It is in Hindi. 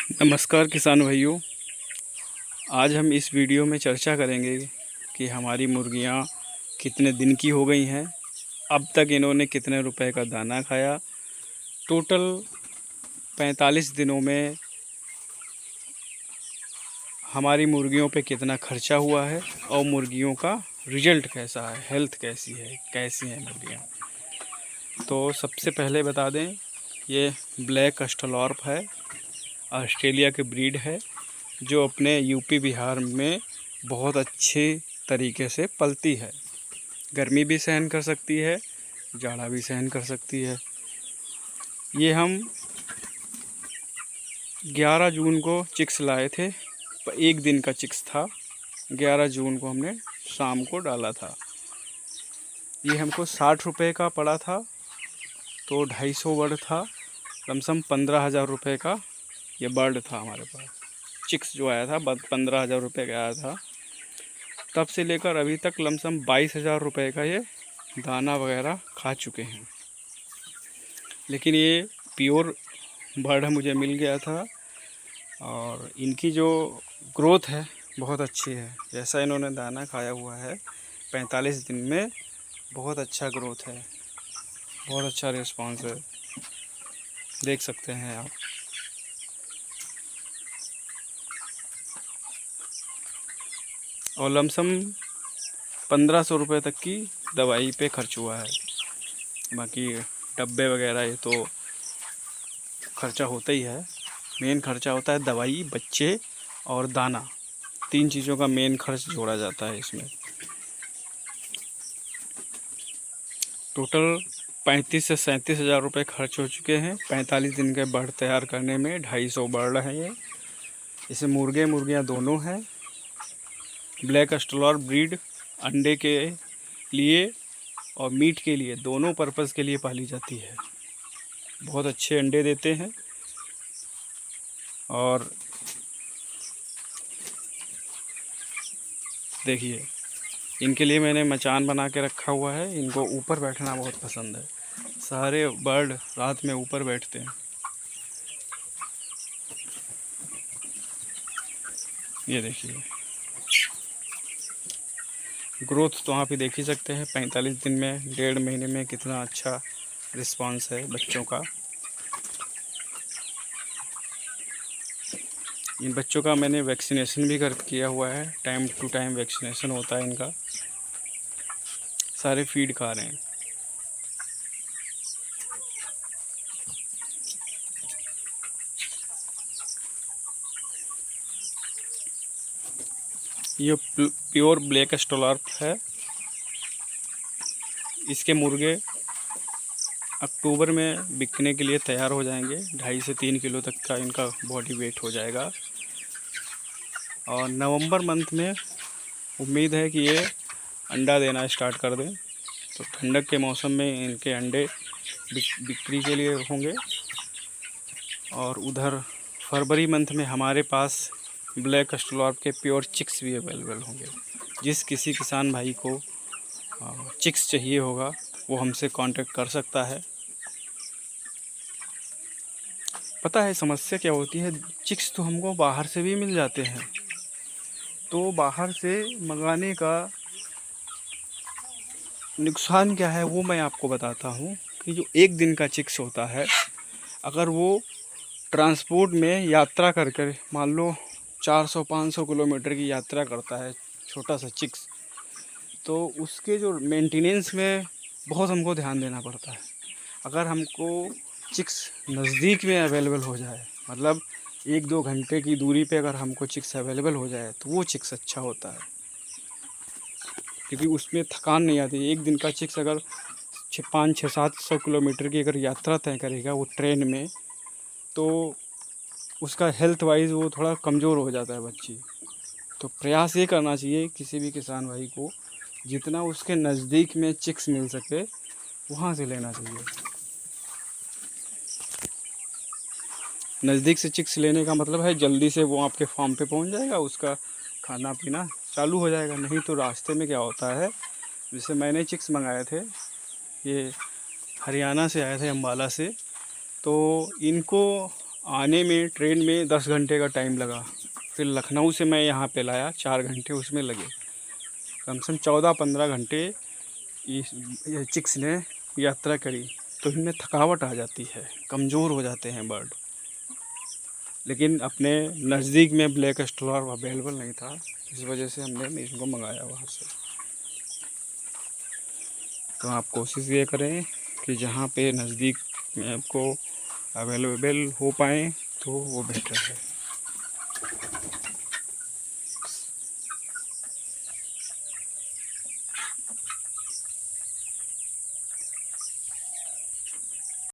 नमस्कार किसान भाइयों। आज हम इस वीडियो में चर्चा करेंगे कि हमारी मुर्गियां कितने दिन की हो गई हैं, अब तक इन्होंने कितने रुपए का दाना खाया, टोटल 45 दिनों में हमारी मुर्गियों पे कितना खर्चा हुआ है और मुर्गियों का रिजल्ट कैसा है, हेल्थ कैसी है, कैसी हैं मुर्गियाँ। तो सबसे पहले बता दें, ये ब्लैक एस्ट्रोलॉर्प है, ऑस्ट्रेलिया की ब्रीड है जो अपने यूपी बिहार में बहुत अच्छे तरीके से पलती है। गर्मी भी सहन कर सकती है, जाड़ा भी सहन कर सकती है। ये हम 11 जून को चिक्स लाए थे, एक दिन का चिक्स था। 11 जून को हमने शाम को डाला था। ये हमको 60 रुपये का पड़ा था, तो 250 बर्ड था, लमसम 15,000 रुपये का ये बर्ड था हमारे पास। चिक्स जो आया था 15,000 रुपये का आया था। तब से लेकर अभी तक लमसम 22,000 रुपये का ये दाना वगैरह खा चुके हैं। लेकिन ये प्योर बर्ड मुझे मिल गया था और इनकी जो ग्रोथ है बहुत अच्छी है। जैसा इन्होंने दाना खाया हुआ है 45 दिन में बहुत अच्छा ग्रोथ है, बहुत अच्छा रिस्पांस है, देख सकते हैं आप। और लमसम 1500 रुपये तक की दवाई पे खर्च हुआ है। बाकी डब्बे वगैरह ये तो खर्चा होता ही है। मेन खर्चा होता है दवाई, बच्चे और दाना। 3 चीज़ों का मेन खर्च जोड़ा जाता है इसमें। टोटल 35 से 37 हज़ार रुपये खर्च हो चुके हैं 45 दिन के बर्ड तैयार करने में। 250 बर्ड हैं ये। इसमें मुर्गियाँ दोनों हैं। ब्लैक एस्ट्रोलॉर्प ब्रीड अंडे के लिए और मीट के लिए, दोनों पर्पज़ के लिए पाली जाती है। बहुत अच्छे अंडे देते हैं और देखिए, इनके लिए मैंने मचान बना के रखा हुआ है। इनको ऊपर बैठना बहुत पसंद है। सारे बर्ड रात में ऊपर बैठते हैं। ये देखिए, ग्रोथ तो आप ही देख ही सकते हैं। 45 दिन में, 1.5 महीने में कितना अच्छा रिस्पांस है बच्चों का। इन बच्चों का मैंने वैक्सीनेशन भी किया हुआ है। टाइम टू टाइम वैक्सीनेशन होता है इनका। सारे फीड खा रहे हैं। ये प्योर ब्लैक एस्ट्रोलॉर्प है। इसके मुर्गे अक्टूबर में बिकने के लिए तैयार हो जाएंगे। 2.5 से 3 किलो तक का इनका बॉडी वेट हो जाएगा। और नवंबर मंथ में उम्मीद है कि ये अंडा देना स्टार्ट कर दें। तो ठंडक के मौसम में इनके अंडे बिक्री के लिए होंगे। और उधर फरवरी मंथ में हमारे पास ब्लैक एस्ट्रोलॉर्प के प्योर चिक्स भी अवेलेबल होंगे। जिस किसी किसान भाई को चिक्स चाहिए होगा वो हमसे कांटेक्ट कर सकता है। पता है समस्या क्या होती है, चिक्स तो हमको बाहर से भी मिल जाते हैं। तो बाहर से मंगाने का नुकसान क्या है वो मैं आपको बताता हूँ। कि जो एक दिन का चिक्स होता है, अगर वो ट्रांसपोर्ट में यात्रा कर कर, मान लो 400-500 किलोमीटर की यात्रा करता है छोटा सा चिक्स, तो उसके जो मेंटेनेंस में बहुत हमको ध्यान देना पड़ता है। अगर हमको चिक्स नज़दीक में अवेलेबल हो जाए, मतलब 1-2 घंटे की दूरी पे अगर हमको चिक्स अवेलेबल हो जाए, तो वो चिक्स अच्छा होता है, क्योंकि उसमें थकान नहीं आती। एक दिन का चिक्स अगर 500-700 किलोमीटर की अगर यात्रा तय करेगा वो ट्रेन में, तो उसका हेल्थ वाइज वो थोड़ा कमज़ोर हो जाता है बच्ची। तो प्रयास ये करना चाहिए किसी भी किसान भाई को, जितना उसके नज़दीक में चिक्स मिल सके वहाँ से लेना चाहिए। नज़दीक से चिक्स लेने का मतलब है जल्दी से वो आपके फार्म पे पहुँच जाएगा, उसका खाना पीना चालू हो जाएगा। नहीं तो रास्ते में क्या होता है, जैसे मैंने चिक्स मंगाए थे, ये हरियाणा से आए थे, अम्बाला से। तो इनको आने में ट्रेन में 10 घंटे का टाइम लगा। फिर लखनऊ से मैं यहाँ पे लाया, 4 घंटे उसमें लगे। कम से कम 14-15 घंटे ये चिक्स ने यात्रा करी। तो इनमें थकावट आ जाती है, कमज़ोर हो जाते हैं बर्ड। लेकिन अपने नज़दीक में ब्लैक स्टार अवेलेबल नहीं था, इस वजह से हमने इनको मंगाया वहाँ से। तो आप कोशिश ये करें कि जहाँ पे नज़दीक में आपको अवेलेबल हो पाए तो वो बेहतर है।